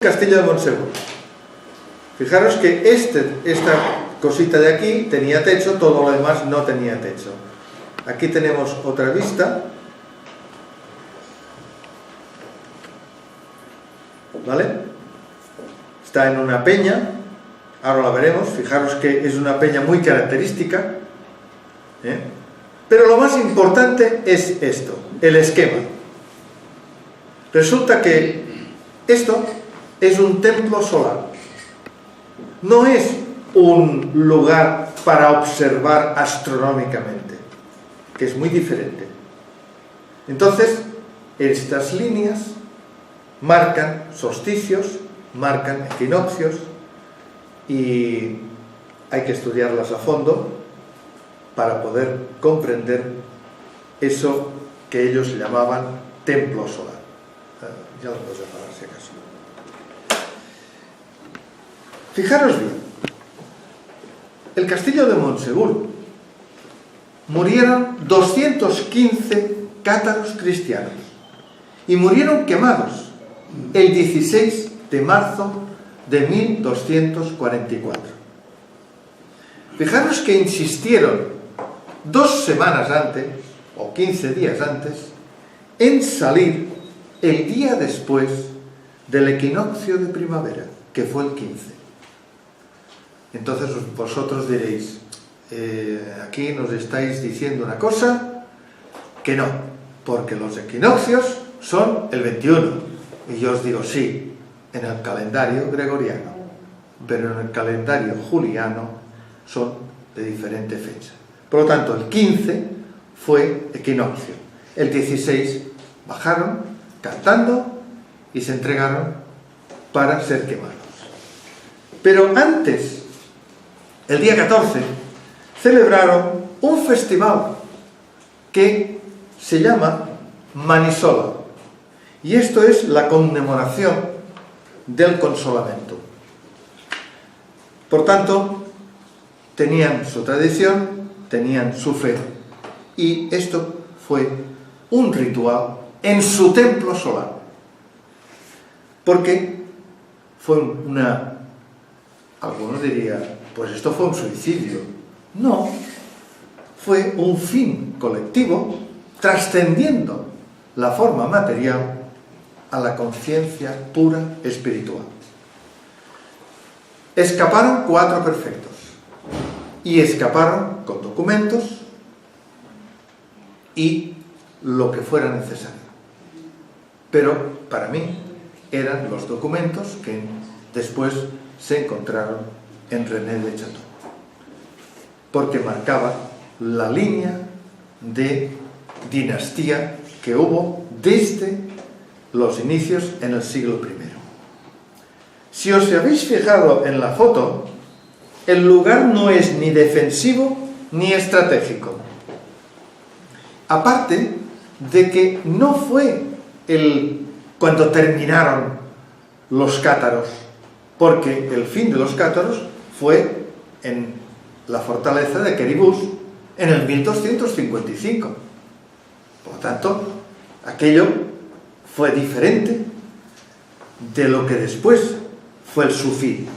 Castillo de Monsegur. Fijaros que esta cosita de aquí tenía techo, todo lo demás no tenía techo. Aquí tenemos otra vista, ¿vale? Está en una peña, ahora la veremos. Fijaros que es una peña muy característica, ¿eh? Pero lo más importante es esto, el esquema. Resulta que esto es un templo solar. No es un lugar para observar astronómicamente, que es muy diferente. Entonces, estas líneas marcan solsticios, marcan equinoccios, y hay que estudiarlas a fondo para poder comprender eso que ellos llamaban templo solar. Ya lo puedo separar si acaso. Fijaros bien, el castillo de Monsegur murieron 215 cátaros cristianos y murieron quemados el 16 de marzo de 1244. Fijaros que insistieron 2 semanas antes, o 15 días antes, en salir el día después del equinoccio de primavera, que fue el 15. Entonces vosotros diréis, aquí nos estáis diciendo una cosa que no, porque los equinoccios son el 21. Y yo os digo, sí, en el calendario gregoriano, pero en el calendario juliano son de diferente fecha. Por lo tanto, el 15 fue equinoccio. El 16 bajaron cantando y se entregaron para ser quemados. Pero antes, el día 14, celebraron un festival que se llama Manisola. Y esto es la conmemoración del consolamento. Por tanto, tenían su tradición, tenían su fe, y esto fue un ritual en su templo solar. Porque fue algunos dirían, pues esto fue un suicidio. No, fue un fin colectivo trascendiendo la forma material a la conciencia pura espiritual. Escaparon 4 perfectos y escaparon con documentos y lo que fuera necesario. Pero para mí eran los documentos que después se encontraron en René de Chateau, porque marcaba la línea de dinastía que hubo desde los inicios en el siglo I. Si os habéis fijado en la foto, el lugar no es ni defensivo ni estratégico. Aparte de que no fue cuando terminaron los cátaros, porque el fin de los cátaros fue en la fortaleza de Queribús en el 1255. Por lo tanto, aquello fue diferente de lo que después fue el sufí.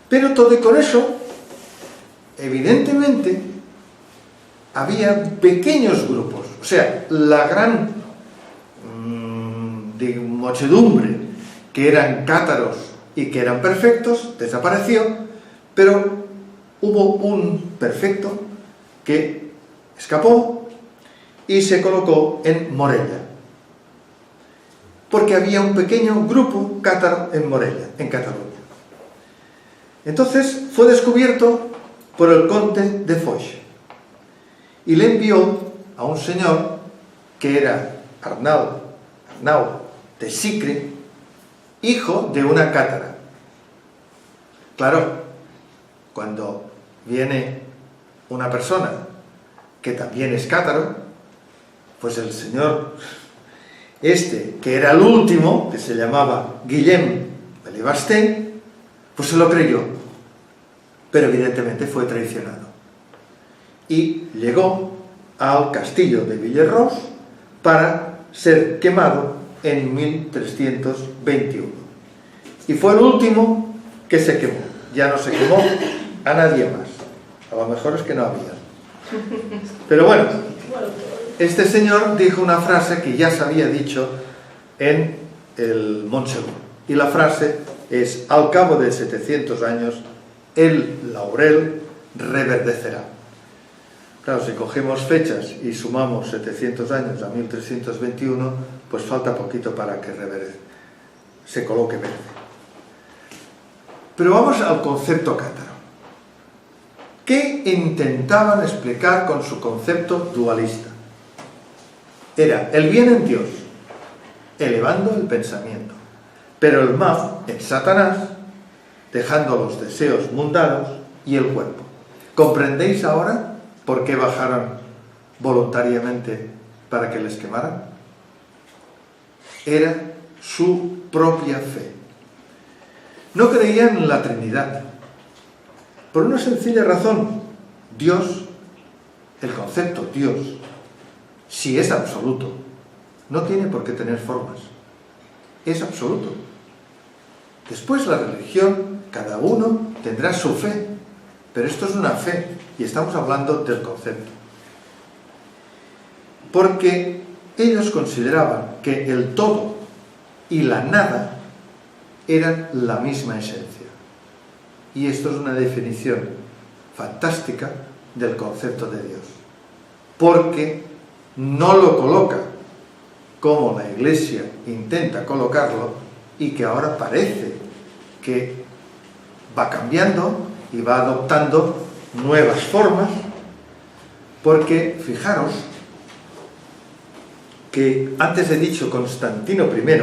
Pero todo y con eso, evidentemente, había pequeños grupos. O sea, la gran muchedumbre que eran cátaros y que eran perfectos desapareció, pero hubo un perfecto que escapó y se colocó en Morella, porque había un pequeño grupo cátaro en Morella, en Cataluña. Entonces fue descubierto por el conde de Foix y le envió a un señor que era Arnau de Sicre, hijo de una cátara. Claro, cuando viene una persona que también es cátaro, pues el señor que era el último, que se llamaba Guillem de Libasté, pues se lo creyó, pero evidentemente fue traicionado y llegó al castillo de Villerros para ser quemado en 1321. y fue el último que se quemó. Ya no se quemó a nadie más. A lo mejor es que no había. Pero bueno, este señor dijo una frase que ya se había dicho en el Montsegur. Y la frase es: al cabo de 700 años, el laurel reverdecerá. Claro, si cogemos fechas y sumamos 700 años a 1321, pues falta poquito para que se coloque verde. Pero vamos al concepto cátaro. ¿Qué intentaban explicar con su concepto dualista? Era el bien en Dios, elevando el pensamiento, pero el mal en Satanás, dejando los deseos mundanos y el cuerpo. ¿Comprendéis ahora por qué bajaron voluntariamente para que les quemaran? Era su propia fe. No creían en la Trinidad. Por una sencilla razón: Dios, el concepto Dios, si es absoluto, no tiene por qué tener formas. Es absoluto. Después la religión, cada uno tendrá su fe, pero esto es una fe y estamos hablando del concepto. Porque ellos consideraban que el todo y la nada eran la misma esencia. Y esto es una definición fantástica del concepto de Dios. Porque no lo coloca como la Iglesia intenta colocarlo, y que ahora parece que va cambiando y va adoptando nuevas formas, porque fijaros que antes he dicho Constantino I,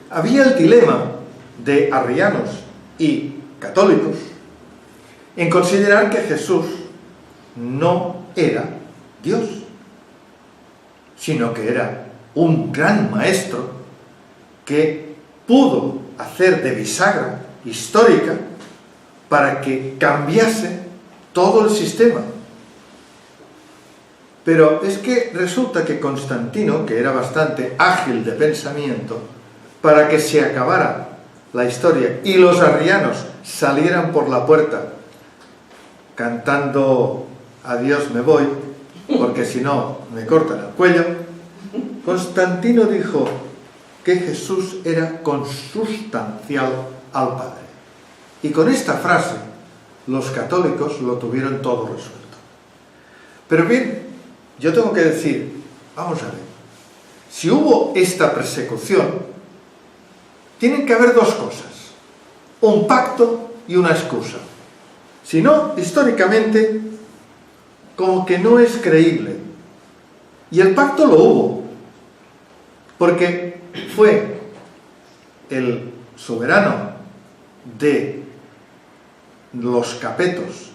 había el dilema de arrianos y católicos en considerar que Jesús no era Dios, sino que era un gran maestro que pudo hacer de bisagra histórica para que cambiase todo el sistema. Pero es que resulta que Constantino, que era bastante ágil de pensamiento, para que se acabara la historia y los arrianos salieran por la puerta cantando "adiós me voy, porque si no me cortan el cuello", Constantino dijo que Jesús era consustancial al Padre. Y con esta frase los católicos lo tuvieron todo resuelto. Pero bien, yo tengo que decir, vamos a ver, si hubo esta persecución, tienen que haber dos cosas: un pacto y una excusa. Si no, históricamente, como que no es creíble. Y el pacto lo hubo, porque fue el soberano de los Capetos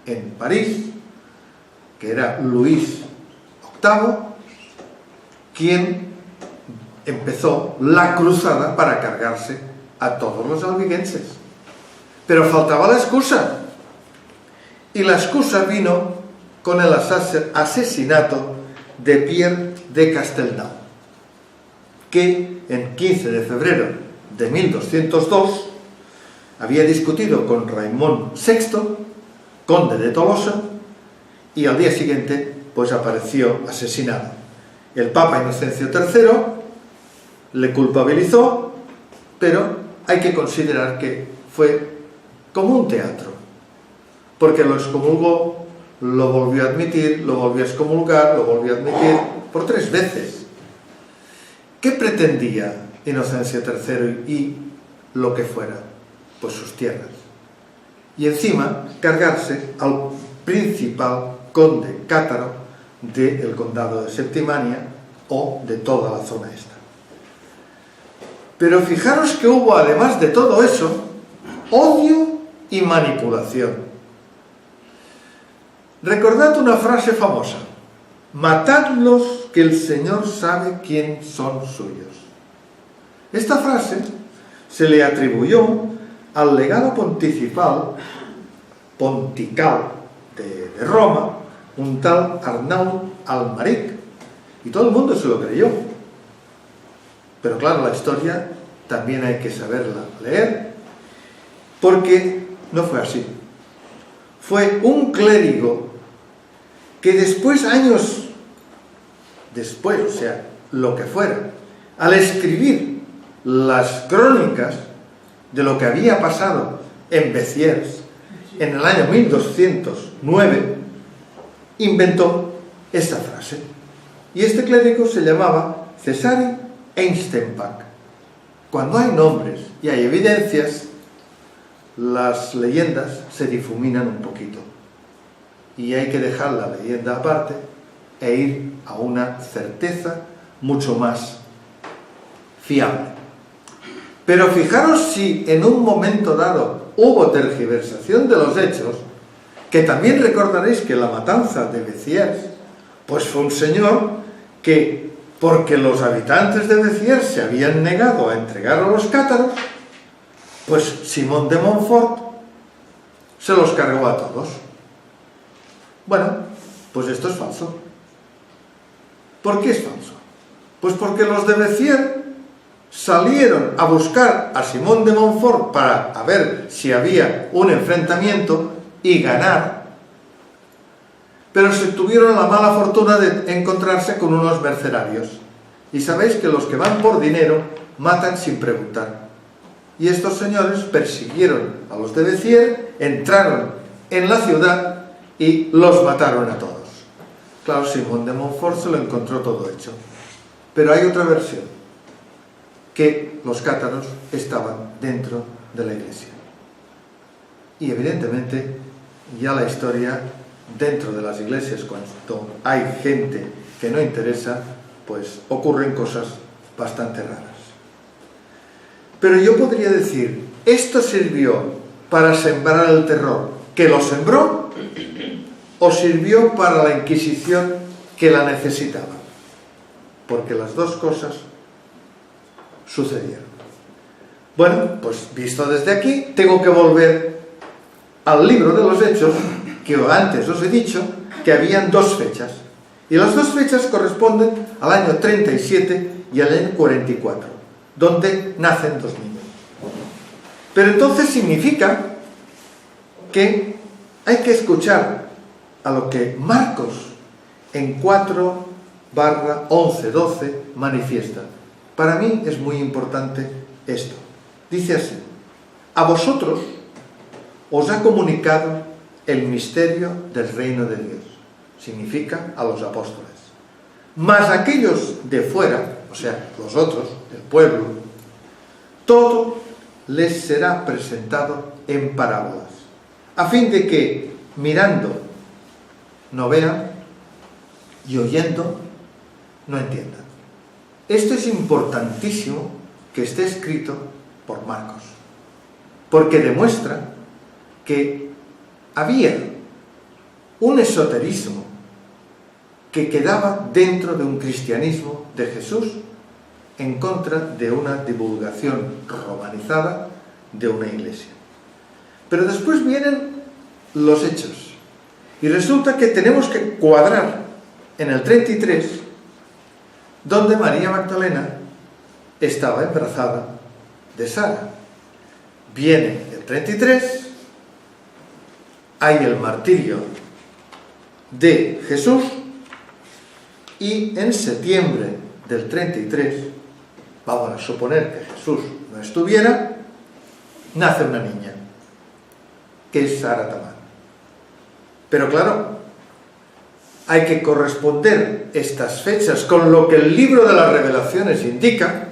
en París, que era Luis VIII, quien empezó la cruzada para cargarse a todos los albigenses. Pero faltaba la excusa. Y la excusa vino con el asesinato de Pierre de Castelnau, que en 15 de febrero de 1202 había discutido con Raimón VI, conde de Tolosa, y al día siguiente pues apareció asesinado. El Papa Inocencio III le culpabilizó, pero hay que considerar que fue como un teatro, porque lo excomulgó, lo volvió a admitir, lo volvió a excomulgar, lo volvió a admitir por 3 veces. ¿Qué pretendía Inocencio III y lo que fuera? Pues sus tierras. Y encima cargarse al principal conde cátaro del condado de Septimania o de toda la zona esta. Pero fijaros que hubo, además de todo eso, odio y manipulación. Recordad una frase famosa: matadlos, que el Señor sabe quién son suyos. Esta frase se le atribuyó al legado pontical de Roma, un tal Arnaud Almaric, y todo el mundo se lo creyó. Pero claro, la historia también hay que saberla leer, porque no fue así. Fue un clérigo que después, años después, o sea, lo que fuera, al escribir las crónicas de lo que había pasado en Béziers en el año 1209, inventó esta frase. Y este clérigo se llamaba Cesare Einstempach. Cuando hay nombres y hay evidencias, las leyendas se difuminan un poquito. Y hay que dejar la leyenda aparte e ir a una certeza mucho más fiable. Pero fijaros si en un momento dado hubo tergiversación de los hechos, que también recordaréis que la matanza de Béziers, pues fue un señor que, porque los habitantes de Béziers se habían negado a entregar a los cátaros, pues Simón de Montfort se los cargó a todos. Bueno, pues esto es falso. ¿Por qué es falso? Pues porque los de Béziers salieron a buscar a Simón de Montfort para ver si había un enfrentamiento y ganar, pero se tuvieron la mala fortuna de encontrarse con unos mercenarios. Y sabéis que los que van por dinero matan sin preguntar. Y estos señores persiguieron a los de Béziers, entraron en la ciudad y los mataron a todos. Claro, Simón de Montfort se lo encontró todo hecho. Pero hay otra versión, que los cátaros estaban dentro de la iglesia. Y evidentemente ya la historia dentro de las iglesias, cuando hay gente que no interesa, pues ocurren cosas bastante raras. Pero yo podría decir, ¿esto sirvió para sembrar el terror que lo sembró o sirvió para la Inquisición que la necesitaba? Porque las dos cosas sucedieron. Bueno, pues visto desde aquí, tengo que volver al libro de los Hechos, que antes os he dicho que habían dos fechas. Y las dos fechas corresponden al año 37 y al año 44, donde nacen dos niños. Pero entonces significa que hay que escuchar a lo que Marcos en 4/11-12 manifiesta. Para mí es muy importante esto. Dice así: a vosotros os ha comunicado el misterio del reino de Dios. Significa a los apóstoles. Mas aquellos de fuera, o sea, los otros, el pueblo, todo les será presentado en parábolas, a fin de que, mirando, no vean, y oyendo, no entiendan. Esto es importantísimo que esté escrito por Marcos, porque demuestra que había un esoterismo que quedaba dentro de un cristianismo de Jesús en contra de una divulgación romanizada de una iglesia. Pero después vienen los hechos y resulta que tenemos que cuadrar en el 33, donde María Magdalena estaba embarazada de Sara. Viene el 33, hay el martirio de Jesús, y en septiembre del 33, vamos a suponer que Jesús no estuviera, nace una niña, que es Sara Tamar. Pero claro, hay que corresponder estas fechas con lo que el libro de las Revelaciones indica,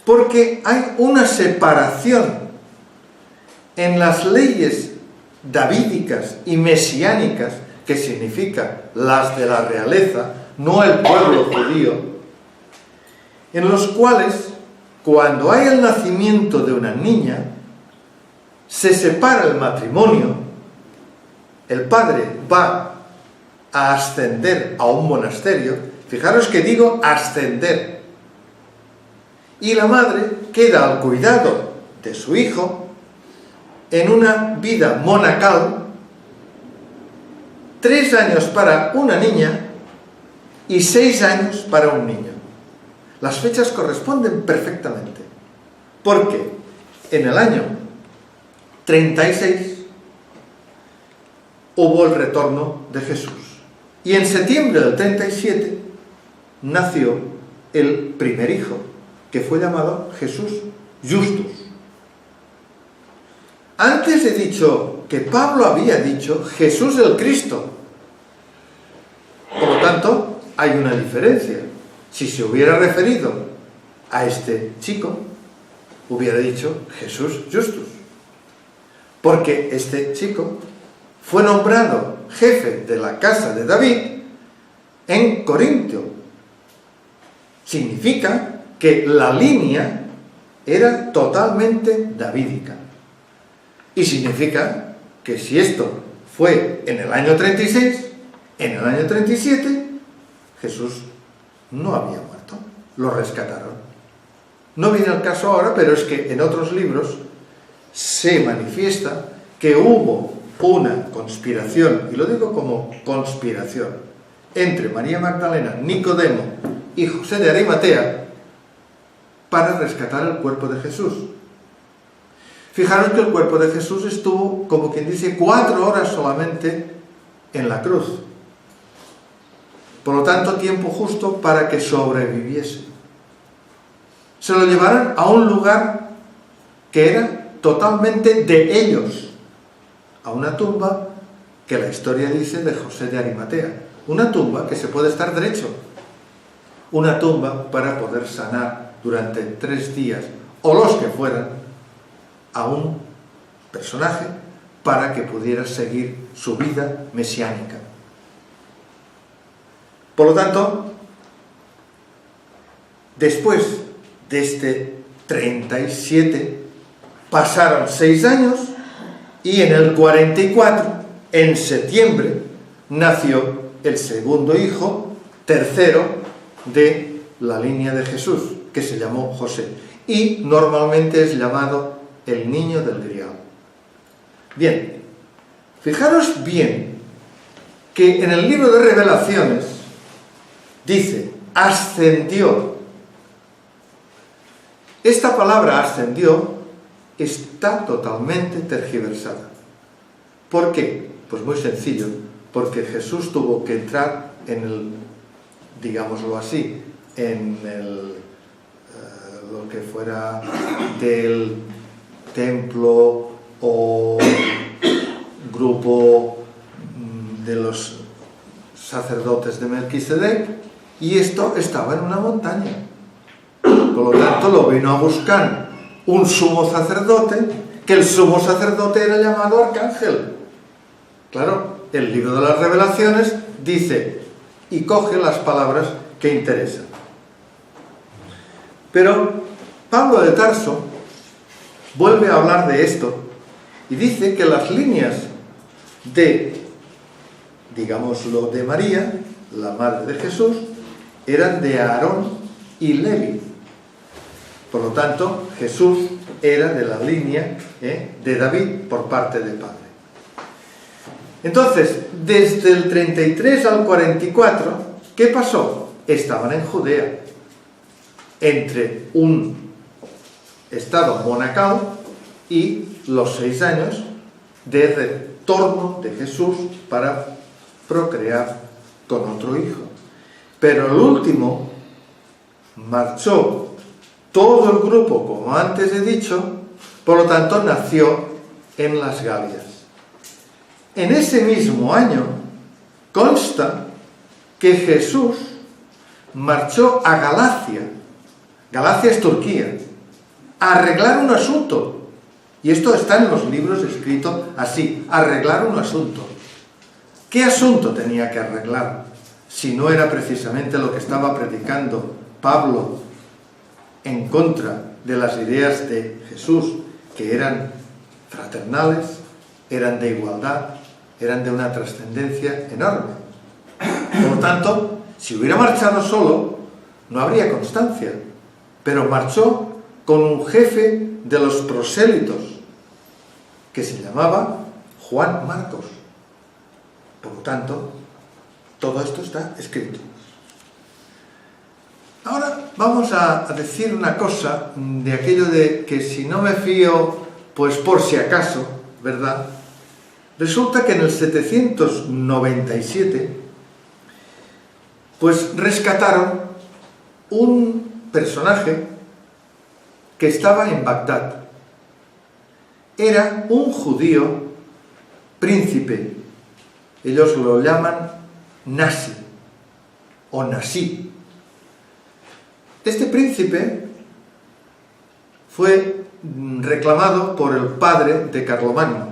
porque hay una separación en las leyes davídicas y mesiánicas, que significa las de la realeza, no el pueblo judío, en los cuales, cuando hay el nacimiento de una niña, se separa el matrimonio, el padre va a ascender a un monasterio, fijaros que digo ascender, y la madre queda al cuidado de su hijo en una vida monacal, 3 años para una niña y 6 años para un niño. Las fechas corresponden perfectamente. Porque en el año 36 hubo el retorno de Jesús. Y en septiembre del 37 nació el primer hijo, que fue llamado Jesús Justus. Antes he dicho que Pablo había dicho Jesús el Cristo. Por lo tanto, hay una diferencia. Si se hubiera referido a este chico, hubiera dicho Jesús Justus. Porque este chico fue nombrado jefe de la casa de David en Corintio. Significa que la línea era totalmente davídica. Y significa que si esto fue en el año 36, en el año 37, Jesús no había muerto. Lo rescataron. No viene al caso ahora, pero es que en otros libros se manifiesta que hubo una conspiración, y lo digo como conspiración, entre María Magdalena, Nicodemo y José de Arimatea para rescatar el cuerpo de Jesús. Fijaros que el cuerpo de Jesús estuvo, como quien dice, 4 horas solamente en la cruz. Por lo tanto, tiempo justo para que sobreviviese. Se lo llevaron a un lugar que era totalmente de ellos, a una tumba que la historia dice de José de Arimatea. Una tumba que se puede estar derecho. Una tumba para poder sanar durante 3 días, o los que fueran, a un personaje para que pudiera seguir su vida mesiánica. Por lo tanto, después de este 37, pasaron 6 años y en el 44, en septiembre, nació el segundo hijo, tercero de la línea de Jesús, que se llamó José. Y normalmente es llamado el niño del grial. Bien, fijaros bien que en el libro de Revelaciones dice, ascendió. Esta palabra ascendió está totalmente tergiversada. ¿Por qué? Pues muy sencillo, porque Jesús tuvo que entrar en el, digámoslo así, en el, lo que fuera del templo o grupo de los sacerdotes de Melquisedec, y esto estaba en una montaña. Por lo tanto, lo vino a buscar un sumo sacerdote, que el sumo sacerdote era llamado arcángel. Claro, el libro de las Revelaciones dice, y coge las palabras que interesan. Pero Pablo de Tarso vuelve a hablar de esto y dice que las líneas de, digámoslo, de María, la madre de Jesús, eran de Aarón y Levi. Por lo tanto, Jesús era de la línea de David por parte de padre. Entonces, desde el 33 al 44, ¿qué pasó? Estaban en Judea, entre un estado monacal y los 6 años de retorno de Jesús para procrear con otro hijo. Pero el último marchó todo el grupo, como antes he dicho, por lo tanto nació en las Galias. En ese mismo año consta que Jesús marchó a Galacia. Galacia es Turquía, a arreglar un asunto. Y esto está en los libros escrito así, arreglar un asunto. ¿Qué asunto tenía que arreglar? Si no era precisamente lo que estaba predicando Pablo en contra de las ideas de Jesús, que eran fraternales, eran de igualdad, eran de una trascendencia enorme. Por lo tanto, si hubiera marchado solo, no habría constancia, pero marchó con un jefe de los prosélitos, que se llamaba Juan Marcos. Por lo tanto, todo esto está escrito. Ahora vamos a decir una cosa de aquello de que si no me fío, pues por si acaso, ¿verdad? Resulta que en el 797, pues rescataron un personaje que estaba en Bagdad. Era un judío príncipe. Ellos lo llaman Nasi o Nasí. Este príncipe fue reclamado por el padre de Carlomagno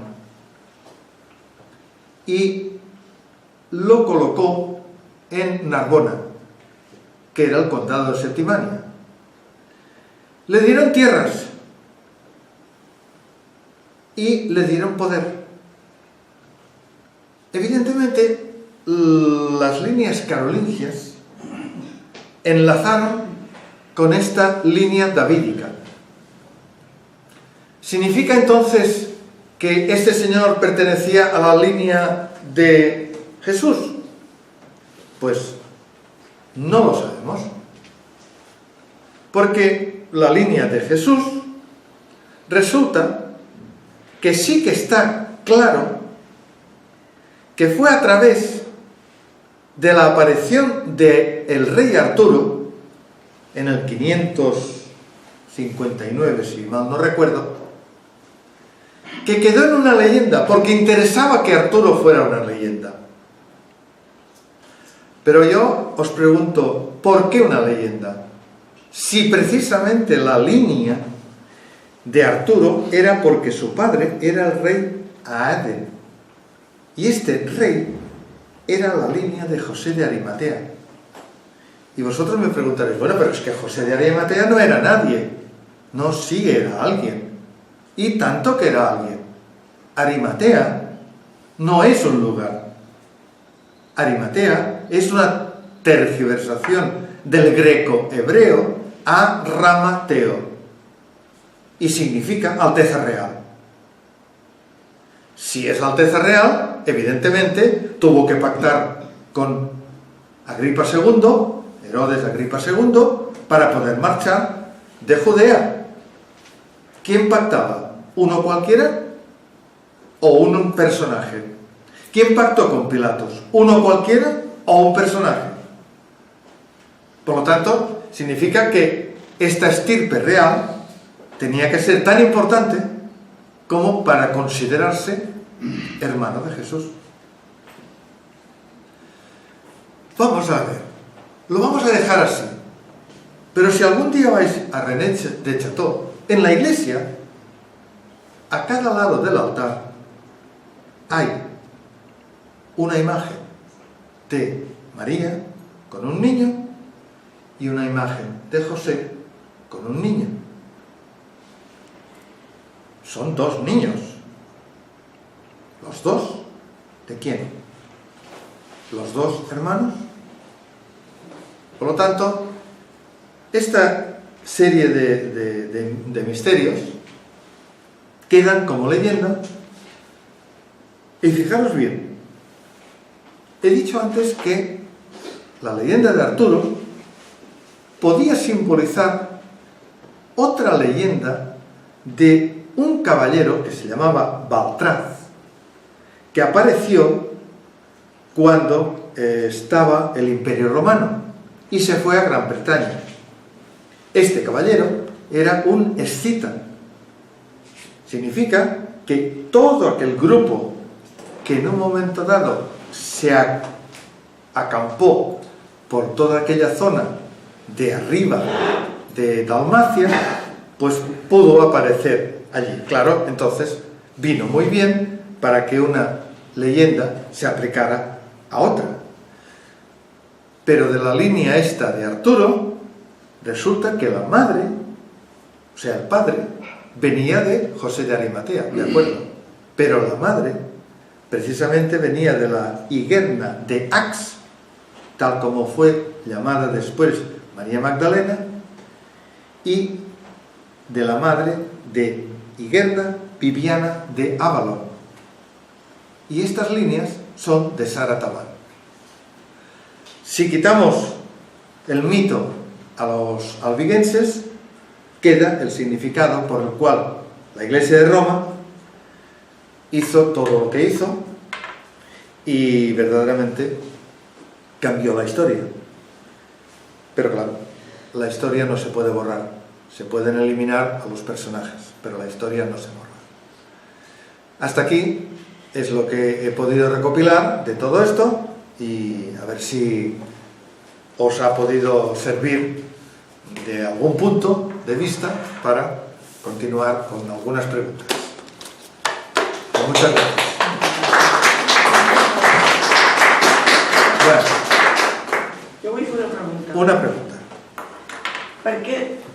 y lo colocó en Narbona, que era el condado de Septimania. Le dieron tierras y le dieron poder. Evidentemente, las líneas carolingias enlazaron con esta línea davídica. ¿Significa entonces que este señor pertenecía a la línea de Jesús? Pues no lo sabemos. Porque la línea de Jesús resulta que sí que está claro que fue a través de la aparición del rey Arturo en el 559, si mal no recuerdo, que quedó en una leyenda, porque interesaba que Arturo fuera una leyenda. Pero yo os pregunto, ¿por qué una leyenda? Si precisamente la línea de Arturo era porque su padre era el rey Aadén, y este rey era la línea de José de Arimatea. Y vosotros me preguntaréis, bueno, pero es que José de Arimatea no era nadie. No, sí era alguien. Y tanto que era alguien. Arimatea no es un lugar. Arimatea es una tergiversación del greco-hebreo a Ramateo. Y significa Alteza Real. Si es Alteza Real, evidentemente tuvo que pactar con Agripa II, Herodes Agripa II, para poder marchar de Judea. ¿Quién pactaba? ¿Uno cualquiera o un personaje? ¿Quién pactó con Pilatos? ¿Uno cualquiera o un personaje? Por lo tanto, significa que esta estirpe real tenía que ser tan importante como para considerarse hermano de Jesús. Vamos a ver, lo vamos a dejar así. Pero si algún día vais a René de Chateau, en la iglesia, a cada lado del altar, hay una imagen de María con un niño y una imagen de José con un niño. Son dos niños. ¿Los dos? ¿De quién? ¿Los dos hermanos? Por lo tanto, esta serie de misterios quedan como leyenda. Y fijaros bien, he dicho antes que la leyenda de Arturo podía simbolizar otra leyenda de un caballero que se llamaba Baltraz, que apareció cuando estaba el Imperio Romano y se fue a Gran Bretaña. Este caballero era un escita. Significa que todo aquel grupo que en un momento dado se acampó por toda aquella zona de arriba de Dalmacia, pues pudo aparecer allí. Claro, entonces vino muy bien para que una leyenda se aplicara a otra. Pero de la línea esta de Arturo, resulta que la madre, o sea, el padre, venía de José de Arimatea, ¿de acuerdo? Pero la madre, precisamente venía de la Igerna de Ax, tal como fue llamada después María Magdalena, y de la madre de Igerna Viviana de Avalon. Y estas líneas son de Sara Tabán. Si quitamos el mito a los albigenses queda el significado por el cual la Iglesia de Roma hizo todo lo que hizo y verdaderamente cambió la historia. Pero claro, la historia no se puede borrar. Se pueden eliminar a los personajes, pero la historia no se borra. Hasta aquí es lo que he podido recopilar de todo esto y a ver si os ha podido servir de algún punto de vista para continuar con algunas preguntas. Muchas gracias. Bueno, yo voy a hacer una pregunta. una pregunta.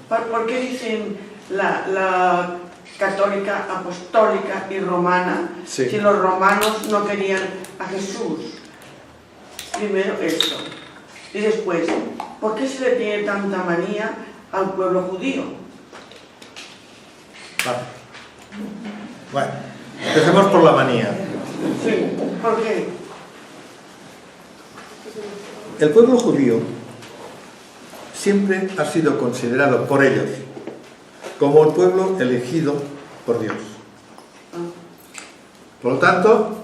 ¿Por qué dicen la católica, apostólica y romana Sí. si los romanos no querían a Jesús? Primero esto. Y después, ¿por qué se le tiene tanta manía al pueblo judío? Vale. Bueno, empecemos por la manía. Sí, ¿por qué? El pueblo judío siempre ha sido considerado por ellos como el pueblo elegido por Dios. Por lo tanto,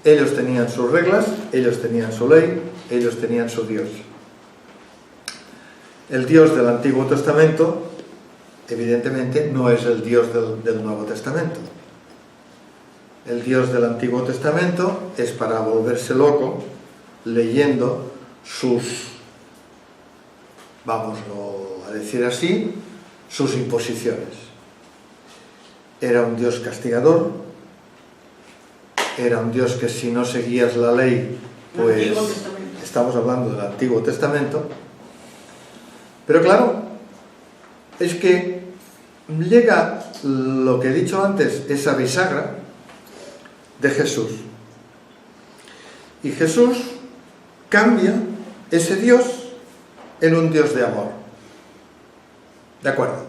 ellos tenían sus reglas, ellos tenían su ley, ellos tenían su Dios. El Dios del Antiguo Testamento, evidentemente, no es el Dios del Nuevo Testamento. El Dios del Antiguo Testamento es para volverse loco leyendo sus, vámoslo a decir así, sus imposiciones. Era un Dios castigador, era un Dios que si no seguías la ley, pues estamos hablando del Antiguo Testamento. Pero claro, es que llega lo que he dicho antes, esa bisagra de Jesús. Y Jesús cambia ese Dios en un Dios de amor. ¿De acuerdo?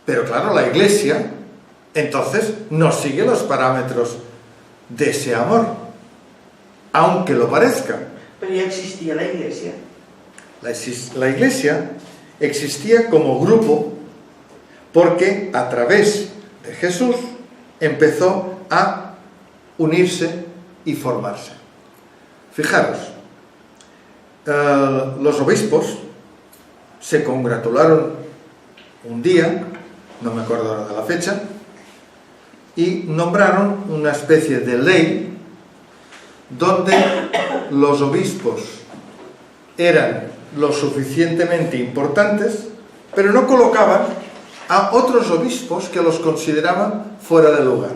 Pero claro, la Iglesia entonces no sigue los parámetros de ese amor, aunque lo parezca. Pero ya existía la Iglesia. La Iglesia existía como grupo porque a través de Jesús empezó a unirse y formarse. Fijaros, los obispos se congratularon un día, no me acuerdo ahora de la fecha, y nombraron una especie de ley donde los obispos eran lo suficientemente importantes, pero no colocaban a otros obispos que los consideraban fuera de lugar.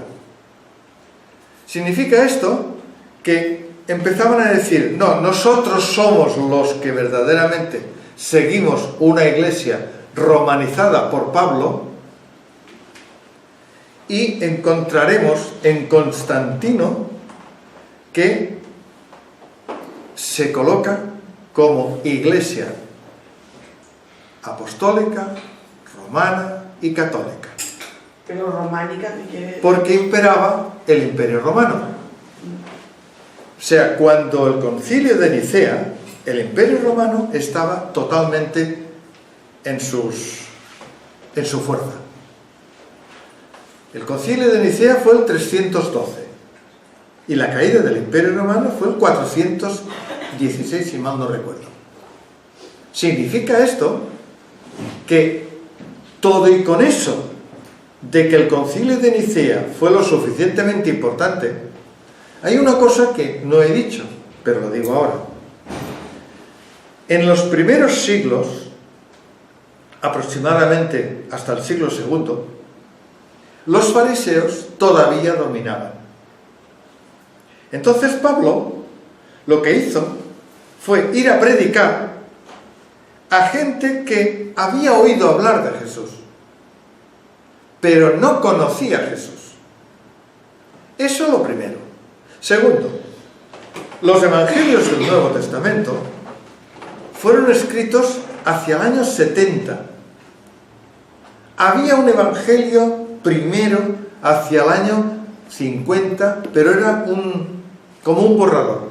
Significa esto que empezaban a decir, no, nosotros somos los que verdaderamente seguimos una iglesia romanizada por Pablo y encontraremos en Constantino que se coloca como iglesia apostólica, romana y católica. Pero románica, ¿qué quiere decir? Porque imperaba el Imperio Romano. O sea, cuando el Concilio de Nicea, el Imperio Romano estaba totalmente en su fuerza. El Concilio de Nicea fue el 312 y la caída del Imperio Romano fue el 416, si mal no recuerdo. Significa esto que todo y con eso de que el Concilio de Nicea fue lo suficientemente importante, hay una cosa que no he dicho, pero lo digo ahora. En los primeros siglos, aproximadamente hasta el siglo II, los fariseos todavía dominaban. Entonces Pablo lo que hizo fue ir a predicar a gente que había oído hablar de Jesús, pero no conocía a Jesús. Eso es lo primero. Segundo, los evangelios del Nuevo Testamento fueron escritos hacia el año 70. Había un evangelio primero hacia el año 50, pero era como un borrador.